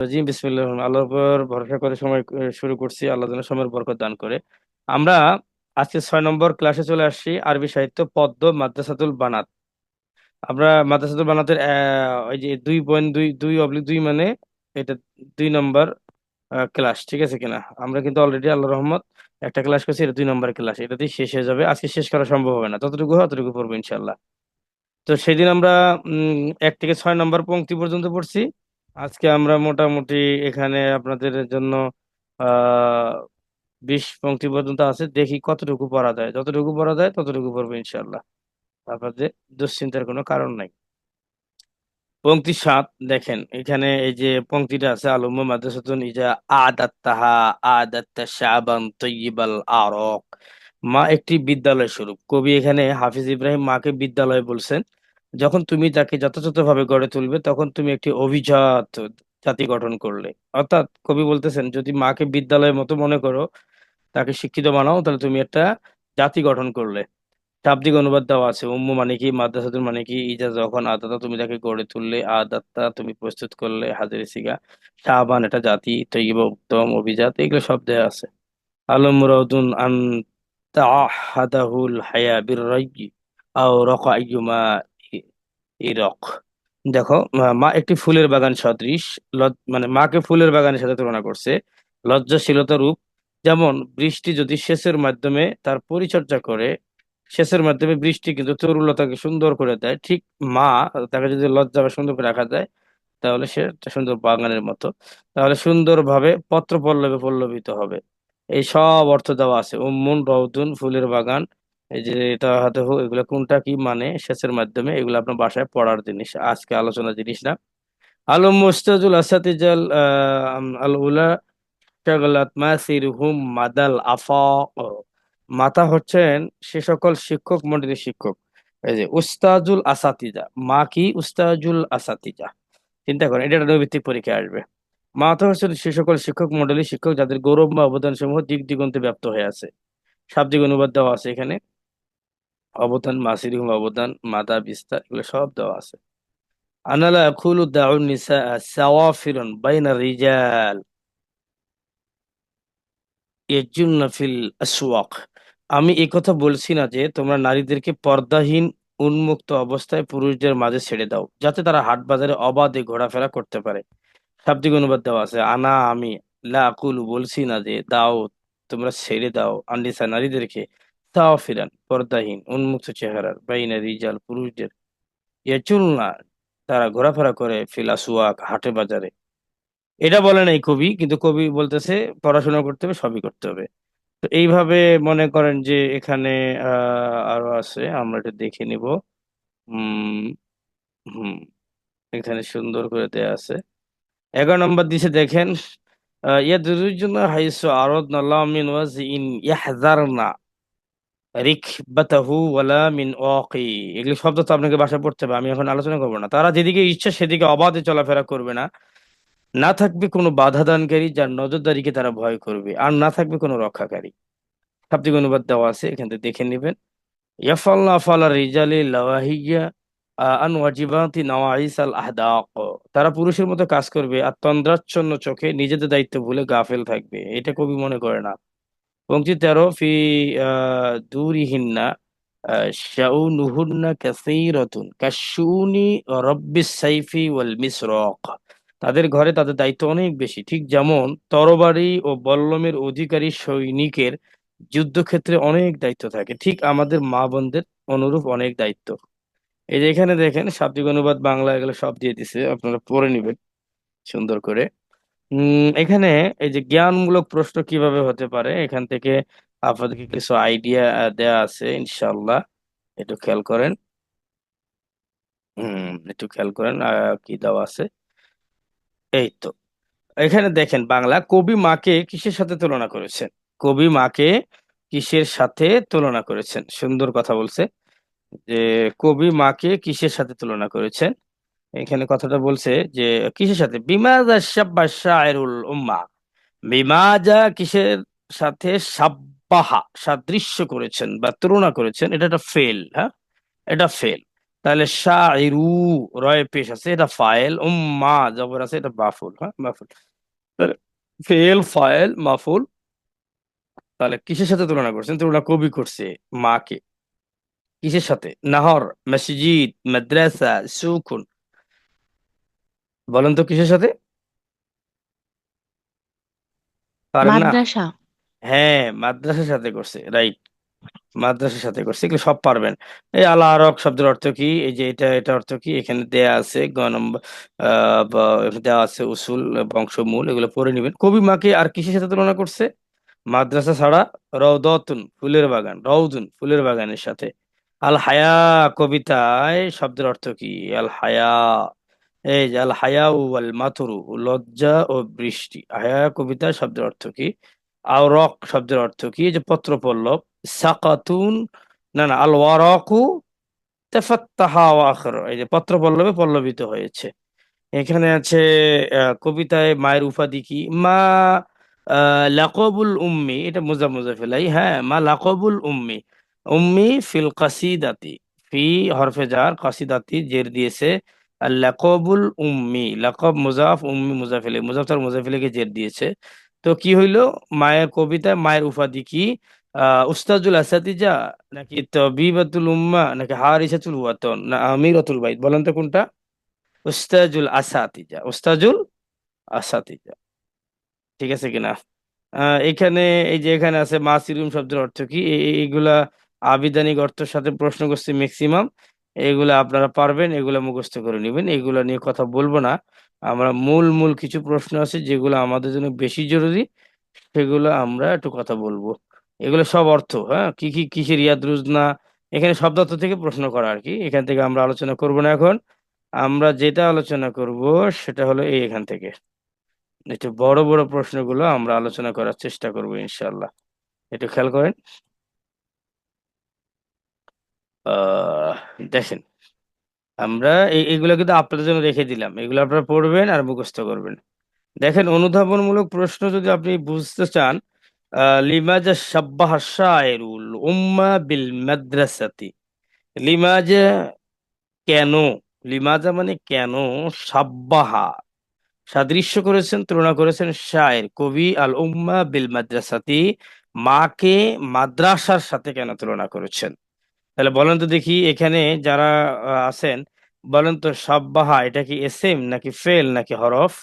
রাজিম বিসমিল্লাহ আল্লাহর উপর ভরসা করে সময় শুরু করছি। আল্লাহ যেন সময়ের বরকত দান করে। আমরা আজকে 6 নম্বর ক্লাসে চলে আসছি, আরবি সাহিত্য পদ্য মাদ্রাসাতুল বানাত। আমরা মাদ্রাসাতুল বানাতের ওই যে 2.2 2/2 মানে এটা 2 নম্বর ক্লাস, ঠিক আছে কিনা? আমরা কিন্তু অলরেডি আল্লাহ রহমত একটা ক্লাস করছি, এটা 2 নম্বর ক্লাস, এটাতেই শেষ হয়ে যাবে। আজকে শেষ করা সম্ভব হবে না, ততটুকু হয় অতটুকু পড়বো ইনশাল্লাহ। তো সেদিন আমরা 1 থেকে 6 নম্বর পংক্তি পর্যন্ত পড়ছি। আজকে আমরা মোটামুটি এখানে আপনাদের জন্য আহ 20 পংক্তি পর্যন্ত আছে, দেখি কতটুকু পড়া যায়। যতটুকু পড়া যায় ততটুকু পড়বো ইনশাল্লাহ। আপনাদের দুশ্চিন্তার কোনো কারণ নাই। পংক্তি 7 দেখেন, এখানে এই যে পংক্তিটা আছে, আলম্য মাদ্রাসাতুন ইজা আদাত্তাহা আদাত্তা শাবান তৈয়িবাল আরক। মা একটি বিদ্যালয় স্বরূপ। কবি এখানে হাফিজ ইব্রাহিম মাকে বিদ্যালয় বলছেন। যখন তুমি তাকে যথাযথভাবে গড়ে তুলবে, তখন তুমি একটি অভিজাত জাতি গঠন করলে। অর্থাৎ কবি বলতেছেন, যদি মাকে বিদ্যালয়ের মতো মনে করো, তাকে শিক্ষিত বানাও, তাহলে তুমি একটা জাতি গঠন করলে। শাব্দিক অনুবাদ দেওয়া আছে। উম্মু মানে কি, মাদ্রাসাতুল মানে কি, ইজা যখন, আদাতা তুমি তাকে গড়ে তুললে, আদাত্তা তুমি প্রস্তুত করলে, হাজির সিগা, শাবান এটা জাতি, তৈয়বা উত্তম, অভিজাত, এগুলো সব দেওয়া আছে। আলম মুরাদুন আন তাহাদাহুল হায়া বির রাইয়ি আও রাকা আইয়ুমা ইরক। দেখো, মা একটি ফুলের বাগান সদৃশ। মানে মাকে ফুলের বাগানের সাথে তুলনা করছে। লজ্জাশীলতা রূপ, যেমন বৃষ্টি যদি সেচের মাধ্যমে তার পরিচর্যা করে, সেচের মাধ্যমে বৃষ্টি কিন্তু তরুলতাকে সুন্দর করে দেয়, ঠিক মা তাকে যদি লজ্জা বা সুন্দর করে রাখা যায়, তাহলে সে একটা সুন্দর বাগানের মতো। তাহলে সুন্দরভাবে পত্র পল্লবে পল্লবিত হবে। এই সব অর্থ দেওয়া আছে। উম্মুন রওদুন ফুলের বাগান, এই যে এটা হাতে হোক, এগুলো কোনটা কি মানে সেচের মাধ্যমে, এগুলো আপনার বাসায় পড়ার জিনিস, আজকে আলোচনার জিনিস না। আলম মুস্তাজুল আসাতিজাল আল উলা শাগলাত মাসিরহুম মাদাল আফাক। মাতা হচ্ছেন সে সকল শিক্ষক মন্ডলীর শিক্ষক। এই যে উস্তাজুল আসাতিজা, মা কি উস্তাজুল আসাতিজা, চিন্তা করেন, এটা একটা নৈর্ব্যক্তিক পরীক্ষায় আসবে। মাতা হচ্ছেন সে সকল শিক্ষক মন্ডলী শিক্ষক যাদের গৌরব বা অবদান সমূহ দিক দিগন্তে ব্যাপ্ত হয়ে আছে। শাব্দিক অনুবাদ দেওয়া আছে এখানে। অবদান, মাসিরহুম অবদান, মাদা, বিস্তার, এগুলো সব দেওয়া আছে। আনালা আকুলু দাউন নিসা সাওয়াফিরুন বাইনা রিজাল ইয়াজুন্না ফিল আসওয়াক। আমি এই কথা বলছি না যে তোমরা নারীদেরকে পর্দাহীন উন্মুক্ত অবস্থায় পুরুষদের মাঝে ছেড়ে দাও, যাতে তারা হাট বাজারে অবাধে ঘোরাফেরা করতে পারে। শাব্দিক অনুবাদ দেওয়া আছে। আনা আমি, লা আকুলু বলছি না যে, দাও তোমরা ছেড়ে দাও, আননিসা নারীদেরকে, তাও ফিরান পর্দাহীন উন্মুক্ত চেহারার, বাইনা রিজাল পুরুষদের, ইয়াচুলনা তারা ঘোরাফেরা করে, ফিল আসওয়াক হাটে বাজারে। এটা বলে নাই কবি, কিন্তু কবি বলতেছে পড়াশোনা করতে হবে, সবই করতে হবে। তো এইভাবে মনে করেন যে এখানে আরো আছে, আমরা এটা দেখে নিব। হুম হুম এখানে সুন্দর করে দেয়া আছে। 11 নম্বর দিছে দেখেন, ইয়াদরুজনা হাইসু আরাদনা আল্লাহ মিন ওয়াজিন ইয়াহজারনা রিকবাতাহু ওয়ালা মিন ওয়াকি। এগুলো শব্দ তো আপনাকে বাসায় পড়তে হবে, আমি এখন আলোচনা করবো না। তারা যেদিকে ইচ্ছা সেদিকে অবাধে চলাফেরা করবে না। না থাকবে কোনো বাধা দানকারী যার নজরদারিকে তারা ভয় করবে, আর না থাকবে কোনো রক্ষাকারী। শাব্দিক অনুবাদ দেওয়া আছে, এখান থেকে দেখে নেবেন। ইয়াফাল্লা ফালা রিজালি লাওয়াহিয়া আন ওয়াজিবাতি নওয়াইস আল আহদাক। তারা পুরুষের মতো কাজ করবে আর তন্দ্রাচ্ছন্ন চোখে নিজেদের দায়িত্ব ভুলে গাফেল থাকবে, এটা কবি মনে করে না। পংক্তি 13, ফি দুরিহিন্না শাউনুহুন্না কাসীরাতুন কাশশুনি রাব্বিস সাইফি ওয়াল মিসরাক। তাদের ঘরে তাদের দায়িত্ব অনেক বেশি, ঠিক যেমন তরবারি ও বল্লমের অধিকারী সৈনিকের যুদ্ধক্ষেত্রে অনেক দায়িত্ব থাকে, ঠিক আমাদের মা বোনদের অনুরূপ অনেক দায়িত্ব। এই যে এখানে দেখেন, শাব্দিক অনুবাদ বাংলা এগুলো সব দিয়ে দিছে, আপনারা পড়ে নিবেন সুন্দর করে। এখানে এই যে জ্ঞানমূলক প্রশ্ন কিভাবে হতে পারে, এখান থেকে আপনাদেরকে কিছু আইডিয়া দেয়া আছে ইনশাল্লাহ। একটু খেয়াল করেন। একটু খেয়াল করেন কি দেওয়া আছে। এই তো, এখানে দেখেন, বাংলা কবি মাকে কিসের সাথে তুলনা করেছেন। কবি মাকে কিসের সাথে তুলনা করেছেন, সুন্দর কথা বলছে যে কবি মাকে কিসের সাথে তুলনা করেছেন। এখানে কথাটা বলছে যে কিসের সাথে, বিমাজা শাব্বা শায়রুল উম্মা। বিমাজা কিসের সাথে, সাব্বাহা সাদৃশ্য করেছেন বা তুলনা করেছেন, এটা একটা ফেল, হ্যাঁ, এটা ফেল। তাহলে শাইরু, রয় পেশ আছে, এটা ফাইল, উম্মা জবর আছে, এটা মাফুল। হ্যাঁ, মাফুল। তাহলে ফেল, ফাইল, মাফুল। তাহলে কিসের সাথে তুলনা করছেন? তুলনা কবি করছে মাকে। কিসের সাথে? নাহর, মসজিদ, মাদ্রাসা, সুকুন। বলেন তো কিসের সাথে? পারেন না? মাদ্রাসা। হ্যাঁ, মাদ্রাসার সাথে করছে, রাইট। মাদ্রাসার সাথে করছে, এগুলো সব পারবেন। এই আল আরক শব্দের অর্থ কি? এই যে এটা অর্থ কি এখানে দেয়া আছে, গ নম্বর। বা দেওয়া আছে উসুল, বংশমূল, এগুলো পড়ে নিবেন। কবি মাকে আর কিসের সাথে তুলনা করছে? মাদ্রাসা ছাড়া রওদাতুন, ফুলের বাগান, রওদুন, ফুলের বাগানের সাথে। আল হায়া, কবিতায় শব্দের অর্থ কি? আল হায়া, এই যে আল হায়া ওয়াল মাথুরু, লজ্জা ও বৃষ্টি। হায়া কবিতায় শব্দের অর্থ কি? আওরক শব্দের অর্থ কি? এই যে পত্র পল্লব। সাকাতুন, না না, আল ওয়ারাকু তাফাত্তাহা ওয়া আখর, এই যে পত্র পল্লবে পল্লবিত হয়েছে। এখানে আছে কবিতায় মায়ের উপাধি কি? মা লাকবুল উম্মি, এটা মুজাফেলাই। হ্যাঁ, মা লাকবুল উম্মি। উম্মি ফিল কাসিদাতি, ফি হরফে জার, কাসিদাতি জের দিয়েছে। আর লাকবুল উম্মি, লাকব মুজাফ, উম্মি মুজাফেলে, মুজাফ মুজাফেলেকে জের দিয়েছে। তো কি হইলো? মায়ের কবিতায় মায়ের উপাধি কি? উস্তাজুল আসাতিজা, নাকি তবিবাতুল উম্মা, নাকি হারিসাতুল ওয়াতন, না আমিরাতুল বাইত? বলেন তো কোনটা? উস্তাজুল আসাতিজা, উস্তাজুল আসাতিজা। ঠিক আছে কিনা? এখানে, এই যে এখানে আছে মাসিরুম শব্দের অর্থ কি? এইগুলা আবিধানিক অর্থের সাথে প্রশ্ন করছে ম্যাক্সিমাম। এগুলা আপনারা পারবেন, এগুলা মুখস্থ করে নেবেন, এগুলা নিয়ে কথা বলবো না। আমরা মূল মূল কিছু প্রশ্ন আছে যেগুলো আমাদের জন্য বেশি জরুরি, সেগুলো আমরা একটু কথা বলবো। এগুলো সব অর্থ, হ্যাঁ, কি কি কিসের ইয়াদ রুজনা, এখানে শব্দার্থ থেকে প্রশ্ন করা আর কি। এখান থেকে আমরা আলোচনা করব না এখন। আমরা যেটা আলোচনা করব সেটা হলো এখান থেকে একটু বড় বড় প্রশ্নগুলো আমরা আলোচনা করার চেষ্টা করব ইনশাল্লাহ। একটু খেয়াল করেন। আহ দেখেন, আমরা এইগুলো কিন্তু আপনাদের জন্য রেখে দিলাম, এগুলো আপনারা পড়বেন আর মুখস্থ করবেন। দেখেন, অনুধাবনমূলক প্রশ্ন যদি আপনি বুঝতে চান, লিমাজা সাব্বাহা শায়রুল উম্মা বিল মাদ্রাসাতি। লিমাজা, কেন? লিমাজা মানে কেন? সাব্বাহা, সাদৃশ্য করেছেন, তুলনা করেছেন শায়ের কবি, আল উম্মা বিল মাদ্রাসাতি, মাকে মাদ্রাসার সাথে কেন তুলনা করেছেন? তাহলে বলেন তো দেখি, এখানে যারা আছেন, বলেন তো সাব্বাহা এটা কি এসেম নাকি ফেল নাকি হরফ?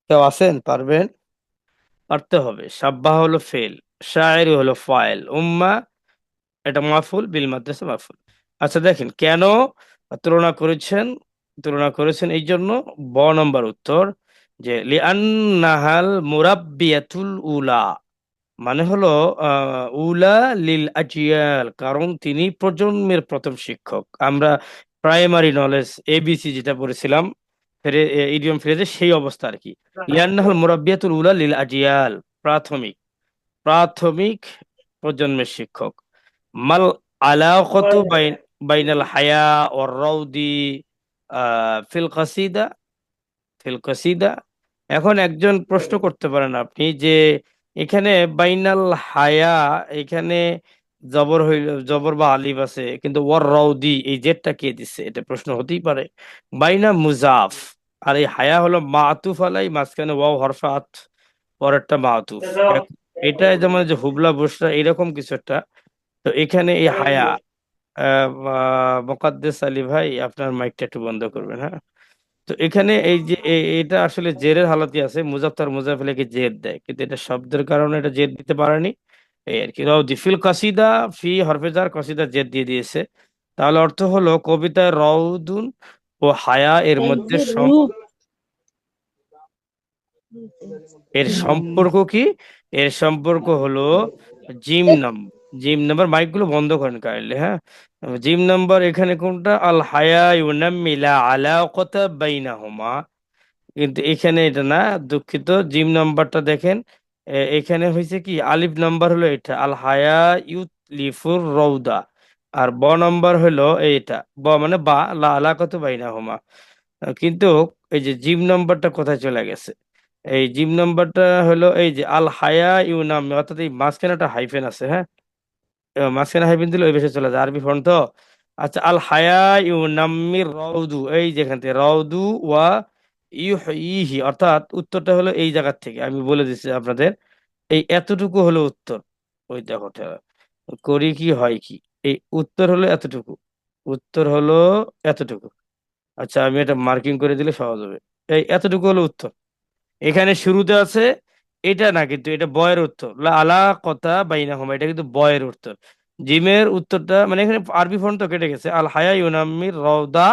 কেউ আছেন পারবেন? পারতে হবে। সাব্বাহা হলো ফেল, শায়ের হলো ফাইল, উম্মা এটা মাফুল, বিল মাদ্রাসা মাফুল। আচ্ছা দেখেন কেন তুলনা করেছেন। তুলনা করেছেন এই জন্য, ব নম্বর উত্তর, যে লিআন্নাহাল মুরাব্বিয়াতুল উলা, মানে হলো উলা লিল আজিয়াল, কারণ তিনি প্রজন্মের প্রথম শিক্ষক। আমরা প্রাইমারি নলেজ এবিসি যেটা পড়েছিলাম, ইডিয়ম ফ্রেজে, সেই অবস্থা আর কি। লিআন্নাহাল মুরাব্বিয়াতুল উলা লিল আজিয়াল, প্রাথমিক, প্রাথমিক প্রজন্মের শিক্ষক। মাল আলাকতু বাইনাল হায়া ওয়ার রাউদি ফিল কাসিদা, ফিল কাসিদা। এখন একজন প্রশ্ন করতে পারেন আপনি যে এখানে বাইনাল হায়া, এখানে জবর হইল, জবর বা আলিফ আছে, কিন্তু ওয়ার রাউদি এই জেডটা কে দিচ্ছে? এটা প্রশ্ন হতেই পারে। বাইনা মুজাফ, আর এই হায়া হলো মাতুফ আলাই, মাঝখানে ওয়াও হরফে আতফ, পরেরটা মাতুফ। এটা যেমন যে হুবলা বুসরা এরকম কিছু একটা। তো এখানে এই হায়া, মোকাদ্দেস আলী ভাই আপনার মাইকটা একটু বন্ধ করবেন, হ্যাঁ। তো এখানে এই যে এটা আসলে জেরের হালাতি আছে, মুজাফফর মুজাফিলাকে জের দেয়, কিন্তু এটা শব্দের কারণে এটা জের দিতে পারেনি। এই আর কি, রাউদি ফিল কাসিদা, ফি হরফেজার, কাসিদা জের দিয়ে দিয়েছে। তাহলে অর্থ হলো কবিতায় রউদুন ও হায়া এর মধ্যে এর সম্পর্ক কি? এর সম্পর্ক হলো জিম নাম্বার। জিম নাম্বার, মাইকগুলো বন্ধ করেন কাইন্ডলি, হ্যাঁ। জিম নাম্বার এখানে কোনটা? আল হায়া ইউনাম্মিলা আলাকাতা বাইনাহুমা, কিন্তু এখানে এটা না, দুঃখিত। জিম নাম্বারটা দেখেন, এখানে হয়েছে কি, আলিফ নাম্বার হলো এটা, আল হায়া ইউতলিফুর রৌদা। আর ব নাম্বার হলো এইটা, ব মানে বা, লা আলাকাতু বাইনাহুমা। কিন্তু এই যে জিম নাম্বারটা কোথায় চলে গেছে? এই জিম নাম্বারটা হলো এই যে আল হায়া ইউনাম, অর্থাৎ এই মাঝখানে একটা হাইফেন আছে, হ্যাঁ। মাঝখানে হাইফেন দিলে ওই পাশে চলে যায়, আরবি ফন্ট তো। আচ্ছা, আল হায়া ইউনাম্মির রাউদু, এই যেখান থেকে রাউদু ওয়া ইউহি, অর্থাৎ উত্তরটা হলো এই জায়গার থেকে, আমি বলে দিচ্ছি আপনাদের, এই এতটুকু হলো উত্তর। ওই দেখো করি কি হয় কি, এই উত্তর হলো এতটুকু, উত্তর হলো এতটুকু। আচ্ছা, আমি এটা মার্কিং করে দিলে সহজ হবে। এই এতটুকু হলো উত্তর। এখানে শুরুতে আছে, এটা না কিন্তু, এটা বয়ের উত্তর, লা আলা কথা বাইনাহুমা, এটা কিন্তু বয়ের উত্তর। জিমের উত্তরটা মানে এখানে আরবি ফন্ট তো কেটে গেছে, আল হায়া ইউনাম্মির রওদা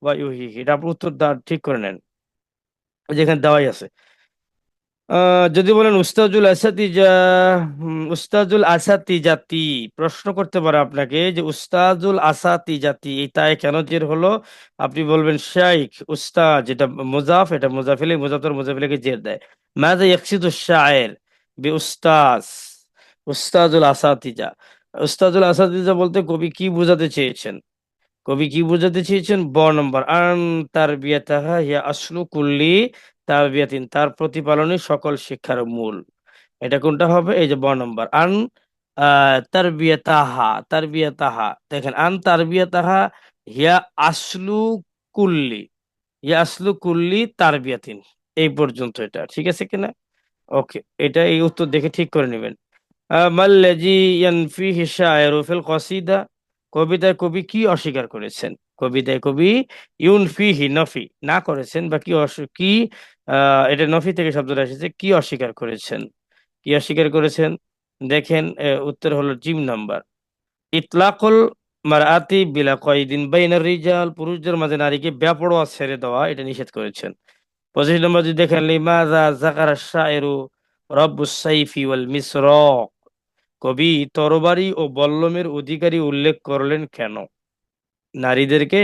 বা ইউহি, এটা আপনি উত্তর ঠিক করে নেন, যেখানে দেওয়াই আছে। যদি বলেন উস্তাজুল আসাতিজা, উস্তাজুল আসাতিজাতি, প্রশ্ন করতে পারে আপনাকে যে উস্তাজুল আসাতিজাতি এই তাই কেন জের হলো, আপনি বলবেন শাইখ উস্তাদ, যেটা মুজাফ, এটা মুজাফিলে, মুজাফর মুজাফিলেকে জের দেয়। মাযা ইয়াকসিদু শায়ের বি উস্তাজ, উস্তাজুল আসাতিজা, উস্তাজুল আসাতিজা বলতে কবি কি বোঝাতে চেয়েছেন? কবি কি বোঝাতে চেয়েছেন? নম্বর, আন তারবিয়াতাহা হিয়া আসলু কুল্লি তারবিয়াতিন, তার প্রতিপালনই সকল শিক্ষার মূল। এটা কোনটা হবে? এই যে নম্বর, আন তারবিয়াতাহা, তারবিয়াতাহা, দেখেন আন তারবিয়াতাহা হিয়া আসলু কুল্লি, হিয়া আসলু কুল্লি তারবিয়াতিন, এই পর্যন্ত। এটা ঠিক আছে কিনা? ওকে, এটা এই উত্তর দেখে ঠিক করে নেবেন। মাল্লাজি ইয়ানফিহি শায়রু ফিল কসিদা, কবিতায় কবি কি অস্বীকার করেছেন? কবিতায় কবি ইউনফিহি, নফি না করেছেন, বা কি কি, এটা নফি থেকে শব্দটা এসেছে, কি অস্বীকার করেছেন, কি অস্বীকার করেছেন? দেখেন, উত্তর হলো জিম নাম্বার, ইতলাকুল মারআতি বিলা কয়দিন বাইনার রিজাল, পুরুষদের মাঝে নারীকে বেপরোয়া ছেড়ে দেওয়া, এটা নিষেধ করেছেন। 25 নম্বর যদি দেখেন, লিমাযা যাকারা শায়রু রব্বুস সাইফি ওয়াল মিসরাক, কবি তরবারি ও বল্লমের অধিকারী উল্লেখ করলেন কেন? নারীদেরকে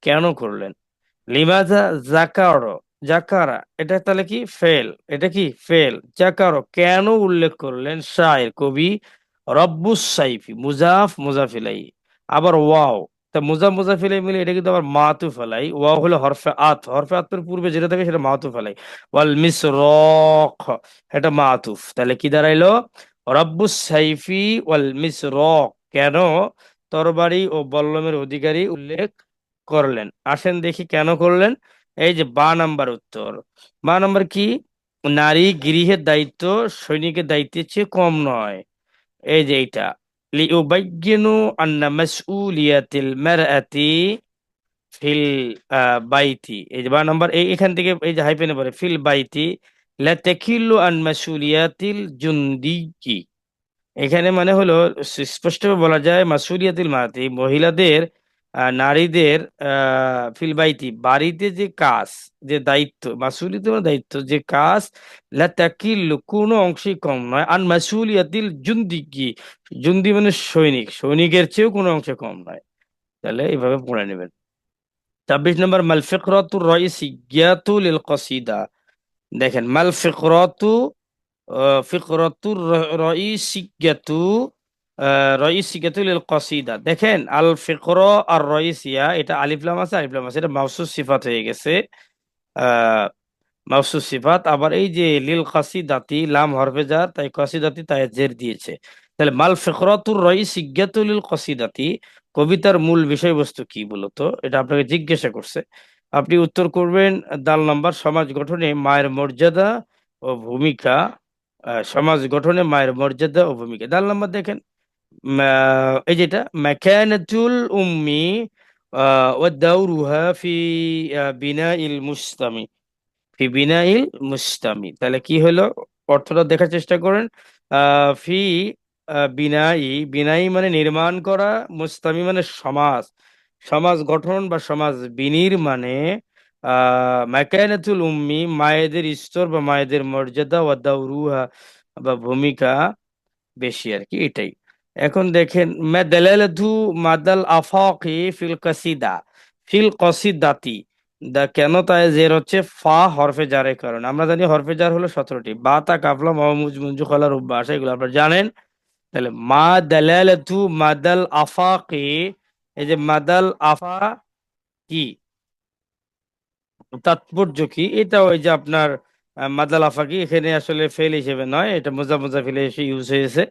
কেন করলেন? লিমাজা জাকারো, জাকারা, এটা তাহলে কি ফেল, এটা কি ফেল, জাকারো কেন উল্লেখ করলেন শায়ের কবি, রব্বুস সাইফি, মুজাফ মুজাফিলাই, আবার ওয়াও, তা মুজাফ মুজাফিলাই মিলে এটা কিন্তু আবার মাতুফ আলাই, ওয়াও হলো হরফে আত, হরফে আতের পূর্বে যেটা থাকে সেটা মাতুফ আলাই, ওয়াল মিসরক, এটা মাতুফ, তাহলে কি দাঁড়াইলো? রব্বুস সাইফি ওয়াল মিসরক, কেন তরবারি ও বল্লমের অধিকারী উল্লেখ করলেন? আসেন দেখি কেন করলেন। এই যে নাম্বার উত্তর, নাম্বার কি, নারী গৃহের দায়িত্ব সৈনিকের দায়িত্বের চেয়ে কম নয়। এই যে এইটা, লিউবাইয়িনু আন্না মাসউলিয়াতিল মারআতি ফিল বাইতি, এই যে নাম্বার, এখান থেকে এই যে হাইফেনে পড়ে ফিল বাইতি লা তাকিল্লু আন মাসউলিয়াতিল জুন্দি, এখানে মানে হলো স্পষ্ট বলা যায় মাসুলিয়াতুল মারাতি, মহিলাদের, নারীদের, ফিল বাইতি, বাড়িতে যে কাজ, যে দায়িত্ব, মাসুলিয়াত মানে দায়িত্ব, যে কাজ, লা তাকিল্লু কোনো অংশেই কম নয়, আন মাসুলিয়াতিল জুন্দি, কি জুন্দি মানে সৈনিক, সৈনিকের চেয়েও কোনো অংশে কম নয়। তাহলে এইভাবে পড়ে নেবেন। 26 নম্বর, মাল ফিকরাতুর রাইসিয়াতু লিল কসিদা, দেখেন মাল ফিকরাতু, ফিকরাতুর রাইসিয়াতু, রাইসিয়াতু লিল কসিদা, দেখেন আল ফিকরা আর রাইসিয়া, এটা আলিফ লাম আছে, আলিফ লাম আছে, এটা মাউসুস সিফাত হয়ে গেছে, আহ মাউসুস সিফাত। আবার এই যে লিল কাসিদাতি, লাম হরফে জার, তাই কাসিদাতি তাই জের দিয়েছে। তাহলে মাল ফিকরাতুর রাইসিয়াতু লিল কাসিদাতি, কবিতার মূল বিষয়বস্তু কি বলতো, এটা আপনাকে জিজ্ঞাসা করছে। আপনি উত্তর করবেন নাম্বার, সমাজ গঠনে মায়ের মর্যাদা ও ভূমিকা, সমাজ গঠনে মায়ের মর্যাদা ও ভূমিকা। নাম্বার দেখেন, এই যেটা মাকানাতুল উম্মি ওয়া দাওরুহা ফি বিনাইল মুসতামি, ফি বিনাইল মুস্তামি, তাহলে কি হলো, অর্থটা দেখার চেষ্টা করেন। ফি বিনাই, বিনাই মানে নির্মাণ করা, মুস্তামি মানে সমাজ, সমাজ গঠন বা সমাজ বিনির্মাণে, মাকানাতুল উম্মি মায়েদের স্তর বা মায়েদের মর্যাদা, ওয়া দাওরুহা বা ভূমিকা বেশি আর কি, এটাই। এখন দেখেন মাদালালাতু মাদাল আফাকি ফিল কাসিদা, ফিল কসিদাতি, কেন তাই জের হচ্ছে ফা হরফে জারের কারণে। আমরা জানি হরফে জার হলো 17টি, বা তা কাফলা মাহমুজ মঞ্জু খলা রুব্বা আসা, এগুলো আপনারা জানেন। তাহলে মা দালালাতু মাদাল আফাকি, এই যে মাদাল আফা কি, তাৎপর্য কি, এটা ওই যে আপনার মাদাল আফাকি, এখানে আসলে ফেল হিসেবে নয়, এটা মোজা মোজা ফেলে এসে ইউজ হয়েছে।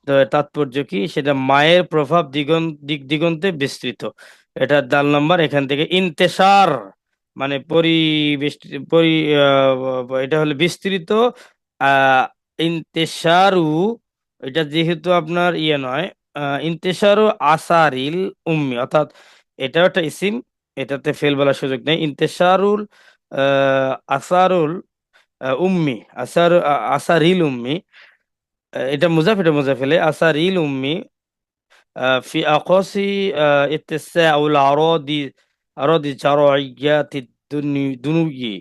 তো তাৎপর্য কি, সেটা মায়ের প্রভাব দিক দিগন্তে বিস্তৃত। এটা দাল নাম্বার। এখান থেকে ইন্তেশার মানে পরি এটা হলো বিস্তৃত। আহ ইন্তেশারু, এটা যেহেতু আপনার ইয়ে নয়, ইন্তেশারু আসারিল উম্মি, অর্থাৎ এটাও একটা ইসিম, এটাতে ফেল বলার সুযোগ নেই। ইন্তেশারুল আসারুল উম্মি, আসারিল উম্মি, এটা মুজাফ, এটা মুজাফেলে আসারিল উম্মি في أقاصي اتساع الأراضي أراضي زراعيات দুনুইয়ে,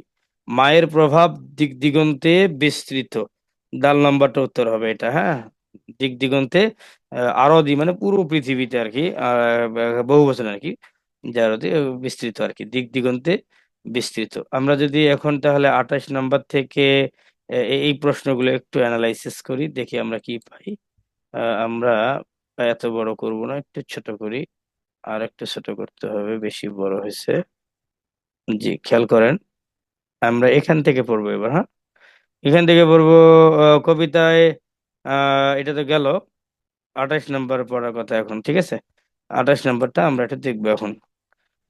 মায়ের প্রভাব দিক দিগন্তে বিস্তৃত। দাল নাম্বারটা উত্তর হবে এটা, হ্যাঁ। দিক দিগন্তে আরদি মানে পুরো পৃথিবীতে আর কি, বহু বছর আর কি, জারদি বিস্তৃত আর কি, দিক দিগন্তে বিস্তৃত। আমরা যদি এখন তাহলে 28 নাম্বার থেকে এই প্রশ্নগুলো একটু অ্যানালাইসিস করি, দেখি আমরা কি পাই। আমরা এত বড় করব না, একটু ছোট করি। আর একটু ছোট করতে হবে, বেশি বড় হয়েছে। জি, খেয়াল করেন। আমরা এখান থেকে পড়বো এবার, হ্যাঁ। এখান থেকে পড়বো কবিতায়। এটা তো গেল 28 নাম্বার পড়ার কথা এখন, ঠিক আছে। 28 নাম্বারটা আমরা একটু দেখবো এখন।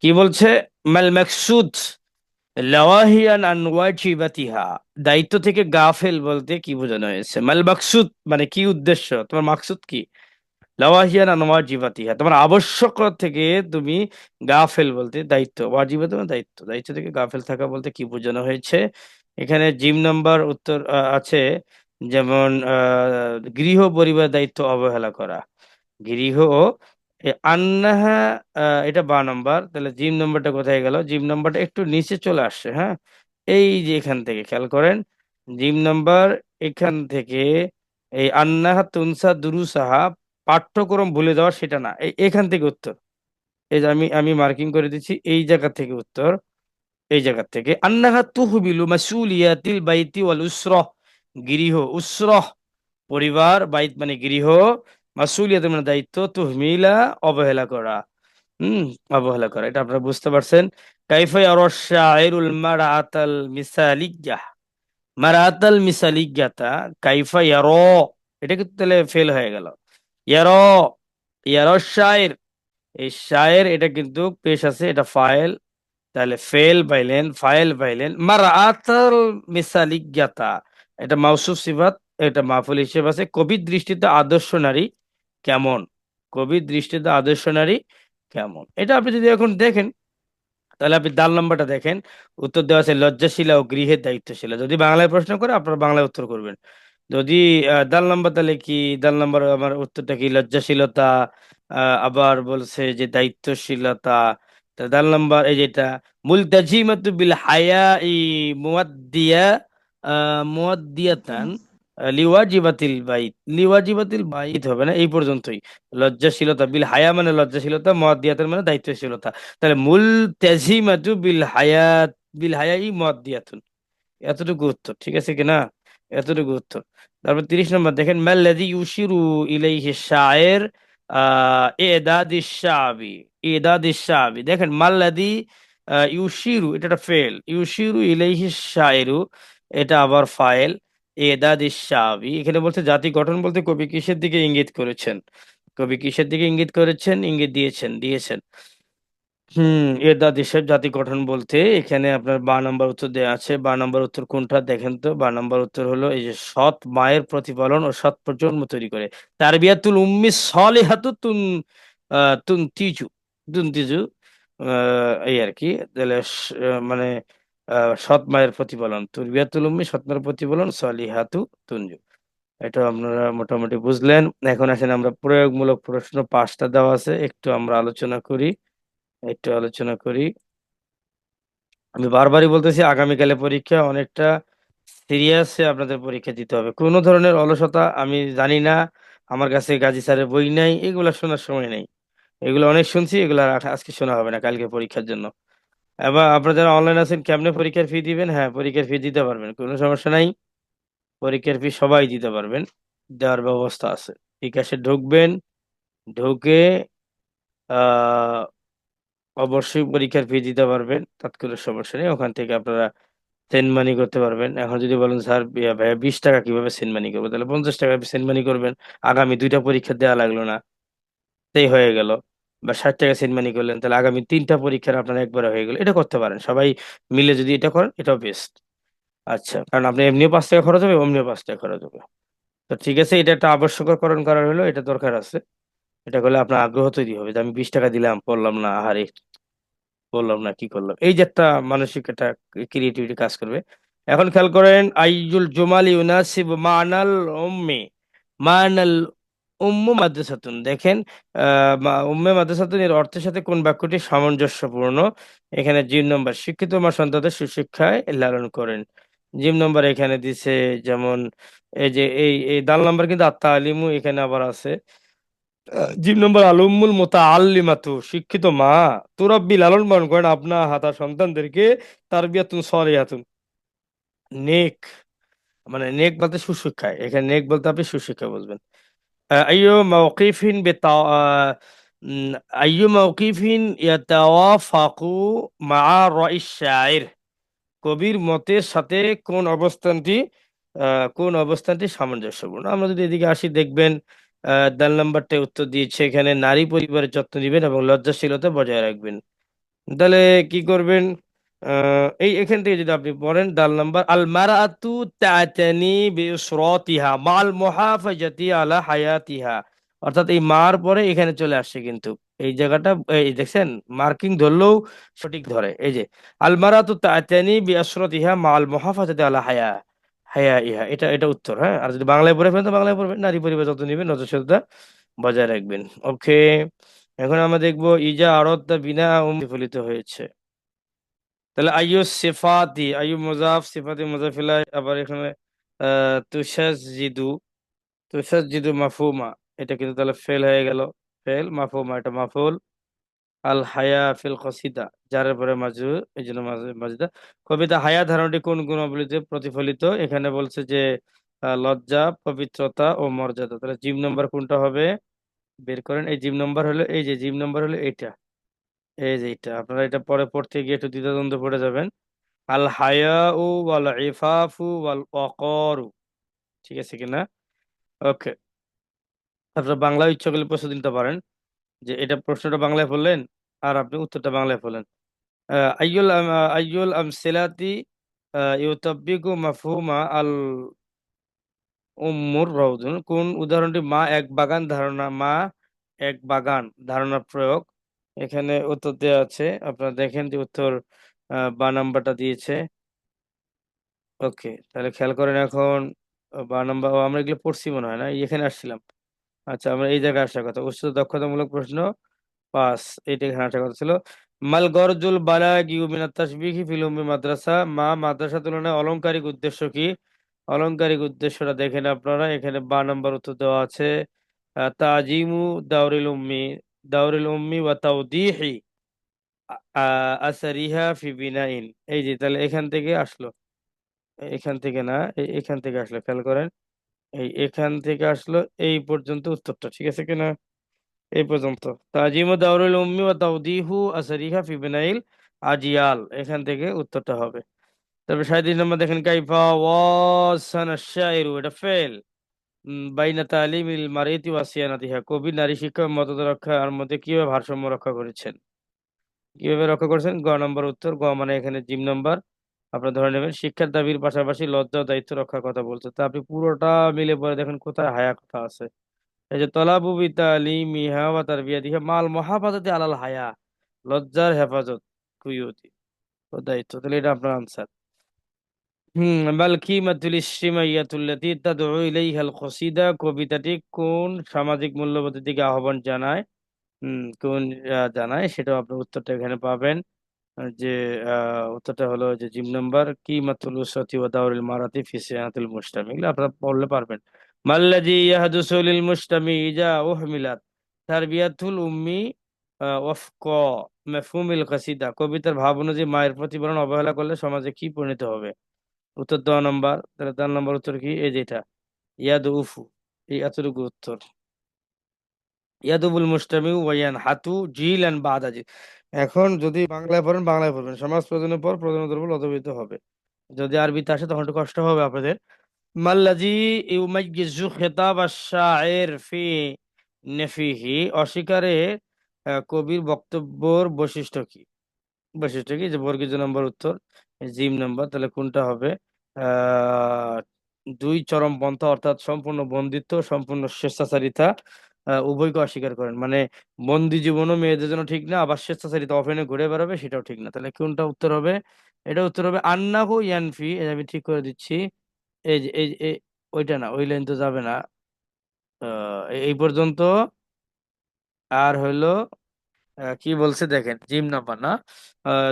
কি বলছে? মাল মাকসুদ লাওয়াহিয়ান আন ওয়াজিবাতিহা, দায়িত্ব থেকে গাফেল বলতে কি বোঝানো হয়েছে? মাল মাকসুদ মানে কি উদ্দেশ্য, তোমার মাকসুদ কি? লাওয়াহিয়ান আন ওয়াজিবাতিহা, তোমার আবশ্যকতা থেকে তুমি গাফেল বলতে দায়িত্ব, ওয়াজিবাত মানে দায়িত্ব, দায়িত্ব থেকে গাফেল থাকা বলতে কি বোঝানো হয়েছে? এখানে জিম নাম্বার উত্তর আছে, যেমন গৃহ পরিবার দায়িত্ব অবহেলা করা, গৃহ আন্নাহা, এটা বা নাম্বার। তাহলে জিম নাম্বারটা কোথায় গেল? জিম নাম্বারটা একটু নিচে চলে আসছে, হ্যাঁ। এই যে এখান থেকে খেয়াল করেন, জিম নাম্বার এখান থেকে, এই আন্নাহা তুনসা দুরুসাহা, পাঠ্যক্রম ভুলে যাওয়া সেটা না, এখান থেকে উত্তর। এই যে আমি মার্কিং করে দিচ্ছি, এই জায়গা থেকে উত্তর। এই জায়গা থেকে আন্নাহা তুহবিলু মাসউলিয়াতিল বাইতি ওয়াল উসরাহ, গৃহ উসরাহ পরিবার, বাইত মানে গৃহ, মাসউলিয়াত মানে দায়িত্ব, তুহমিলা অবহেলা করা। হুম, অবহেলা করা, এটা আপনারা বুঝতে পারছেন। কাইফা ইয়ারা শাইরুল মারআতাল মিসালিয়্যাহ, মারআতাল মিসালিয়্যাতা কাইফা ইয়ারা, এটা কিন্তু তাহলে ফেল হয়ে গেল। ইয়ারা, ইয়ারা শাইর, এই শায়ের এটা কিন্তু পেশ আছে, এটা ফাইল, তাহলে ফেল পাইলেন, ফাইল পাইলেন। মারআতাল মিসালিয়্যাতা, এটা মাউসুফ সিফাত, এটা মাফুল হিসেবে আছে। কবির দৃষ্টিতে আদর্শ নারী কেমন, কবির দৃষ্টিতে আদর্শ নারী কেমন, এটা আপনি যদি এখন দেখেন, তাহলে আপনি দাল নাম্বারটা দেখেন, উত্তর দেওয়া আছে লজ্জাশীলা ও গৃহের দায়িত্বশীলা। যদি বাংলায় প্রশ্ন করে আপনারা বাংলায় উত্তর করবেন। যদি দাল নাম্বার, তাহলে কি দাল নাম্বার আমার উত্তরটা কি? লজ্জাশীলতা, আবার বলছে যে দায়িত্বশীলতা। তা দাল নাম্বার এই যেটা, মুলতাজিমাতু বিল হায়াই মুয়াদ্দিয়া মুয়াদ্দিয়াতান লিওয়াজিবাতিল বাইত, লিওয়াজিবাতিল বাইত হবে না, এই পর্যন্তই। লজ্জাশীলতা, বিল হায়া মানে লজ্জাশীলতা, মুয়াদ্দিয়াতান মানে দায়িত্বশীলতা। তাহলে মুলতাজিমাতু বিল হায়াই মুয়াদ্দিয়াতুন, এতটুকু উত্তর, ঠিক আছে কিনা? এতটুকু উত্তর। তারপর 30 নম্বর দেখেন, মাল্লাযী ইউশিরু ইলাইহি শায়ের ইদাদিশ শাবি, ইদাদিশ শাবি। দেখেন মাল্লাযী ইউশিরু, এটা একটা ফেল, ইউশিরু ইলাইহি শায়েরু, এটা আবার ফাইল। ইদাদিশ শাবি, এখানে বলছে জাতি গঠন বলতে কবি কিসের দিকে ইঙ্গিত করেছেন? কবি কিসের দিকে ইঙ্গিত করেছেন, ইঙ্গিত দিয়েছেন, দিয়েছেন। এদা দেশের জাতি গঠন বলতে এখানে আপনার বা নাম্বার উত্তর দেওয়া আছে। বা নাম্বার উত্তর কোনটা দেখেন তো? বা নাম্বার উত্তর হলো এই যে সৎ মায়ের প্রতিপালন ও সৎ প্রজন্ম তৈরি করে, তারবিয়াতুল উম্মি সলিহাতু তুন তিজু, তুন তিজু, এই আর কি। তাহলে মানে সৎ মায়ের প্রতিপালন, তুরবিয়াতুল উম্মি সৎ মায়ের প্রতিপালন, সলিহাতু তুনজু। এটা আপনারা মোটামুটি বুঝলেন। এখন আসেন আমরা প্রয়োগমূলক প্রশ্ন 5টা দেওয়া আছে, একটু আমরা আলোচনা করি, একটু আলোচনা করি। আমি বারবারই বলতেছি, আগামীকালে পরীক্ষা, অনেকটা সিরিয়াসে আপনাদের পরীক্ষা দিতে হবে। কোনো ধরনের অলসতা আমি জানি না, আমার কাছে গাজী স্যারের বই নাই, এগুলো শোনার সময় নেই। এগুলো অনেক শুনছি, এগুলো আর আজকে শোনা হবে না, কালকে পরীক্ষার জন্য। এবার আপনারা যারা অনলাইন আছেন, কেমনে পরীক্ষার ফি দিবেন? হ্যাঁ, পরীক্ষার ফি দিতে পারবেন, কোনো সমস্যা নাই। পরীক্ষার ফি সবাই দিতে পারবেন, দেওয়ার ব্যবস্থা আছে। বিকাশে ঢুকবেন, ঢুকে আহ অবশ্যই পরীক্ষার ফি দিতে পারবেন, তাৎক্ষণিক সমস্যা নেই। ওখান থেকে আপনারা সেন্ড মানি করতে পারবেন। এখন যদি বলেন স্যার ভাইয়া 20 টাকা কিভাবে সেন্ড মানি করবো, তাহলে 50 টাকা সেন্ড মানি করবেন। আগামী 2টা পরীক্ষা দেওয়া লাগলো না, তাই হয়ে গেল। বা 60 টাকা সেন্ড মানি করলেন, তাহলে আগামী 3টা পরীক্ষার আপনার একবারে হয়ে গেল। এটা করতে পারেন সবাই মিলে, যদি এটা করেন এটাও বেস্ট। আচ্ছা, কারণ আপনি এমনিও 5 টাকা খরচ হবে, অমনিও 5 টাকা খরচ হবে। তো ঠিক আছে, এটা একটা আবশ্যককরণ করার হলো, এটা দরকার আছে। এটা করলে আপনার আগ্রহ তৈরি হবে যে আমি 20 টাকা দিলাম, পড়লাম না, আহারে বললাম না, কি করলাম, এই যে একটা মানসিক একটা ক্রিয়েটিভিটি কাজ করবে। এখন খেয়াল করেন, আইজুল জুমাল ইউনাসিব মানাল উম্মি, মানাল উম্মু মাদ্রাসাতুন। দেখেন উম্মে মাদ্রাসাতুন এর অর্থের সাথে কোন বাক্যটি সামঞ্জস্যপূর্ণ। এখানে জিম নম্বর, শিক্ষিত মা সন্তানদের সুশিক্ষায় লালন করেন। জিম নম্বর এখানে দিছে, যেমন এই যে এই দাল নাম্বার কিন্তু আত্মা আলিমু এখানে আবার আছে। জিম নম্বর আলুমুল মুতাআল্লিমাতু, শিক্ষিত মা তুরাব্বি লালন পালন করেন আপনা হাতা সন্তানদেরকে, তারবিয়াতুন সলিহাতুন, নেক, মানে নেক বলতে সুশিক্ষায়, এখানে নেক বলতে আপনি সুশিক্ষা বুঝবেন। আইয়ু মাওকিফিন উম, আইয়ু মাওকিফিন ইয়াতাওয়াফাকু মা রাইশ শাইর, কবির মতের সাথে কোন অবস্থানটি সামঞ্জস্যপূর্ণ। আমরা যদি এদিকে আসি, দেখবেন দাল নাম্বারটা উত্তর দিয়েছে এখানে, নারী পরিবারের যত্ন দিবেন এবং লজ্জাশীলতা বজায় রাখবেন। তাহলে কি করবেন, এই এখান থেকে যদি আপনি পড়েন, দাল নাম্বার আল মারাতু তাতানি বিউসরাতিহা মাল মুহাফাজাতি আলা হায়াতিহা, অর্থাৎ এই মার পরে এখানে চলে আসছে কিন্তু এই জায়গাটা, এই দেখছেন মার্কিং ধরলেও সঠিক ধরে। এই যে আল মারাতু তাতানি বিউসরাতিহা মাল মুহাফাজাতি আলা হায়া ইহা, এটা এটা উত্তর। হ্যাঁ, আর যদি বাংলায় পড়ে ফেলেন তো বাংলায় পড়বেন, নারী পরিবার যত্ন নিবেন, নজরশীলতা বজায় রাখবেন। ওকে, এখন আমরা দেখবো ইজা আরত বিনা ফলিত হয়েছে। তাহলে আইয়ু সিফাতি, আইয়ু মুজাফ, সিফাতি মুজাফিলা, আবার এখানে তুশাজ্জিদু, তুশাজ্জিদু মাফহুমা, এটা কিন্তু তাহলে ফেল হয়ে গেল। ফেল, মাফহুমা এটা মাফউল। আল হায়া ফিল কসিদা, যার পরে মাজরুর, এই জন্য মাজদা। কবিতা হায়া ধারণাটি কোন গুণাবলীতে প্রতিফলিত, এখানে বলছে যে লজ্জা, পবিত্রতা ও মর্যাদা। তাহলে জিম নাম্বার কোনটা হবে, বের করেন। এই জিম নাম্বার হলো, এই যে জিম নাম্বার হলো এটা, এই যে এটা, আপনারা এটা পরে পড়তে গিয়ে একটু দ্বিধাদ্বন্দ্বে পড়ে যাবেন। আল হায়াউ ওয়াল ইফাফু ওয়াল ওয়াকারু, ঠিক আছে কিনা? ওকে, আপনারা বাংলা ইচ্ছা করলে প্রশ্ন দিতে পারেন, যে এটা প্রশ্নটা বাংলায় বললেন আর আপনি উত্তরটা বাংলায় বললেন। আইয়ুল আমসিলাতি ইউতাব্বিকু মাফহুমা আল উম্মুর রওদুন, কোন উদাহরণটি মা এক বাগান ধারণা, মা এক বাগান ধারণার প্রয়োগ। এখানে উত্তর দেওয়া আছে, আপনারা দেখেন যে উত্তর বা নাম্বারটা দিয়েছে। ওকে, তাহলে খেয়াল করেন এখন, বা নাম্বার, আমরা এগুলো পড়ছি মনে হয় না, এখানে আসছিলাম। আচ্ছা, আমরা এই জায়গায় আসার কথা, উচ্চ দক্ষতামূলক প্রশ্ন 5, এইটা এখানে আসার কথা ছিল। মাল গরজুল বালাগিউ মিনাত তাশবিহি ফিল উম্মি মাদ্রাসা, মা মাদ্রাসা তুলনায় অলংকারিক উদ্দেশ্য কি? অলংকারিক উদ্দেশ্যটা দেখেন আপনারা, এখানে বা নাম্বার উত্তর দেওয়া আছে। তাজিমু দাউরিল উম্মি, দাউরিল উম্মি ওয়া তাওদিহি আসারিহা ফি বিনাইন। এই যে তাহলে এখান থেকে আসলো, এখান থেকে না, এখান থেকে আসলো, খেয়াল করেন, এই এখান থেকে আসলো, এই পর্যন্ত উত্তরটা ঠিক আছে কিনা, এই পর্যন্ত। তাজিমু দাউরুল উম্মি ওয়া তাওদিহু আসারিহা ফি বিনাইল আজিয়াল, এখান থেকে উত্তরটা হবে। তারপরে 37 নম্বর দেখেন, কাইফা ওয়াসানা শাইরু, এটা ফেল। বাইনা তালিমিল মারিতি ওয়া সিয়ানাতিহা, কবি নারী শিক্ষা ও মর্যাদা রক্ষার মধ্যে কিভাবে ভারসাম্য রক্ষা করেছেন, কিভাবে রক্ষা করেছেন? গ নম্বর উত্তর, গ মানে এখানে জিম নাম্বার, আপনার ধরে নেবেন শিক্ষার দাবির পাশাপাশি লজ্জা ও দায়িত্ব রক্ষার কথা বলছে। তা আপনি পুরোটা মিলে পরে দেখেন কোথায় হায়া কথা আছে। এই যে তলাবু বিতালিমিহা ওয়া তারবিয়াতিহা মাল মুহাফাজাতি আলাল হায়া, লজ্জার হেফাজত, কুইয়তি ও দায়িত্ব, তাহলে এটা আপনার আনসার। বাল কিমাতুল ইজতিমাইয়াতুল্লাতী তাদউ ইলাইহাল কসিদা, কবিতাটি কোন সামাজিক মূল্যবোধের দিকে আহ্বান জানায়? কোন জানায়, সেটাও আপনি উত্তরটা এখানে পাবেন। যে উত্তরটা হলো যে জিম নাম্বার, কি মাতুল উসরাতি ওয়া দাউরিল মারাতি ফি সিয়ানাতিল মুসতামি, এগুলো আপনারা পড়লে পারবেন। মাল্লাজি ইয়াহদুসু লিল মুসতামি ইজা উহমিলাত তারবিয়াতুল উম্মি ওয়াফক মাফহুমিল কাসিদা, কবিতার ভাব অনুযায়ী মায়ের প্রতিপালন অবহেলা করলে সমাজে কি পরিণত হবে? উত্তর দেওয়া নাম্বার, তাহলে তার নাম্বার উত্তর কি, এই যেটা ইয়াদ উফু, এই এতটুকু উত্তর। ইয়াদুবুল মুস্তামিউ ওয়ায়ান হাতু জিলান বাদা জি। এখন যদি বাংলায় পড়েন বাংলায় পড়বেন, সমাজ প্রয়োজনের পর প্রয়োজনের উপর অধঃপতিত হবে। যদি আরবিতে আসে তখন একটু কষ্ট হবে আপনাদের। মাল্লাজি ইউমাইয়িজু খিতাব আশ-শাইর ফি নেফিহি, অস্বীকারে কবির বক্তব্যের বৈশিষ্ট্য কি? বৈশিষ্ট্য কি, যে বর্গীয় নম্বর উত্তর, জিম নম্বর, তাহলে কোনটা হবে? আহ দুই চরমপন্থা, অর্থাৎ সম্পূর্ণ বন্দিত্ব, সম্পূর্ণ স্বেচ্ছাচারিতা, উভয়কে অস্বীকার করেন, মানে বন্দি জীবনও মেয়েদের জন্য ঠিক না, আবার স্বেচ্ছাচারিতা অফেনে ঘুরে বেড়াবে সেটাও ঠিক না, তাহলে কোনটা উত্তর হবে? এটা উত্তর হবে আন্নাহু ইয়ানফি, এই যে আমি ঠিক করে দিচ্ছি, এই যে ওইটা না, ওই লাইন তো যাবে না। এই পর্যন্ত। আর হইলো কি বলছে দেখেন, জিম নাম্বার না,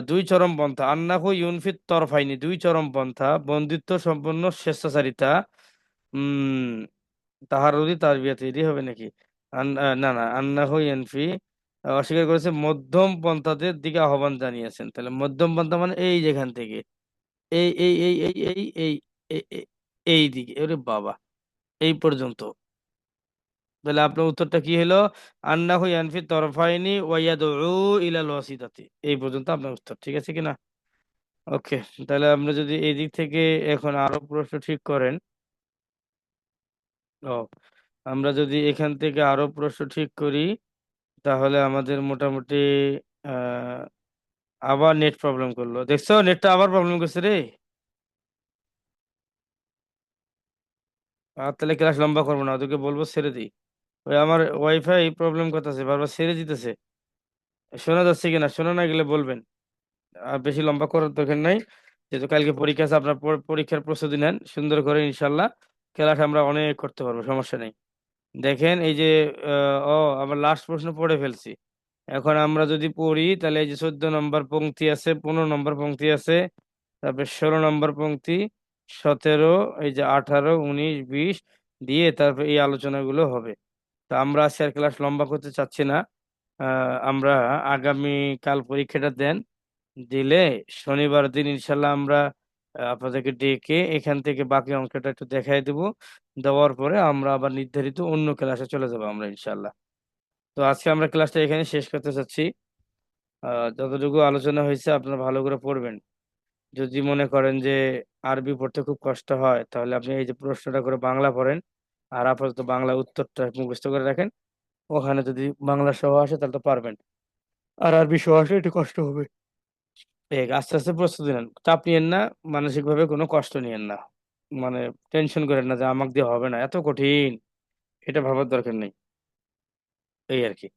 দুই চরম পন্থা, আন্নাহু ইউনফিত তরফাইনি, দুই চরম পন্থা, বন্দিত্ব, সম্পূর্ণ স্বেচ্ছাচারিতা, উম তাহার অধি তার বিয়াতে, এটি হবে নাকি? না না, আন্নাহু ইয়ানফি, অস্বীকার করেছে মধ্যম পন্থাদের দিকে আহ্বান জানিয়েছেন, তাহলে মধ্যম পন্থা মানে এই যেখান থেকে এই এই দিকে, ওরে বাবা, এই পর্যন্ত। তাহলে আপনার উত্তরটা কি হলো? আন্নাহু ইয়ানফি তরফাইনি ওয়া ইয়াদউ ইলাল ওয়াসিতাতি, এই পর্যন্ত আপনার উত্তর, ঠিক আছে কিনা? ওকে। তাহলে আপনি যদি এই দিক থেকে এখন আরো প্রশ্ন ঠিক করেন। ও, আমরা যদি এখান থেকে আরো প্রশ্ন ঠিক করি, তাহলে আমাদের মোটামুটি আহ আবার নেট প্রবলেম করলো, দেখছো, নেটটা আবার প্রবলেম করছে রে। আর তাহলে ক্লাস লম্বা করবো না, ওদেরকে বলবো ছেড়ে দিই। ওই আমার ওয়াইফাই প্রবলেম করতেছে, বারবার ছেড়ে দিতেছে। শোনা যাচ্ছে কিনা, শোনা না গেলে বলবেন। আর বেশি লম্বা করার দরকার নাই, যেহেতু কালকে পরীক্ষা আছে, আপনার পরীক্ষার প্রস্তুতি নেন সুন্দর করে, ইনশাল্লাহ খেলাটা আমরা অনেক করতে পারবো, সমস্যা নেই। দেখেন এই যে আবার লাস্ট প্রশ্ন পড়ে ফেলছি। এখন আমরা যদি পড়ি, তাহলে এই যে 14 নম্বর পংক্তি আছে, 15 নম্বর পংক্তি আছে, তারপরে 16 নম্বর পংক্তি, 17, এই যে 18, 19, 20 দিয়ে তারপরে এই আলোচনাগুলো হবে। তো আমরা আজকে আর ক্লাস লম্বা করতে চাচ্ছি না। আমরা আগামী কাল পরীক্ষাটা দেন, দিলে শনিবার দিন ইনশাল্লাহ আমরা আপনাদেরকে ডেকে এখান থেকে বাকি অঙ্কটা একটু দেখাই দেবো। দেওয়ার পরে আমরা আবার নির্ধারিত অন্য ক্লাসে চলে যাবো আমরা ইনশাল্লাহ। তো আজকে আমরা ক্লাসটা এখানে শেষ করতে চাচ্ছি। যতটুকু আলোচনা হয়েছে আপনারা ভালো করে পড়বেন। যদি মনে করেন যে আরবি পড়তে খুব কষ্ট হয়, তাহলে আপনি এই যে প্রশ্নটা করে বাংলা পড়েন, আর আপাতত বাংলা উত্তরটা মুখস্থ করে রাখেন। ওখানে যদি বাংলা সহ আসে তাহলে তো পারবেন, আর আরবি সহ আসলে একটু কষ্ট হবে। আস্তে আস্তে প্রস্তুতি নেন, চাপ নিয়েন না, মানসিক ভাবে কোনো কষ্ট নিয়েন না, মানে টেনশন করেন না যে আমাকে দিয়ে হবে না, এত কঠিন, এটা ভাবার দরকার নেই, এই আর কি।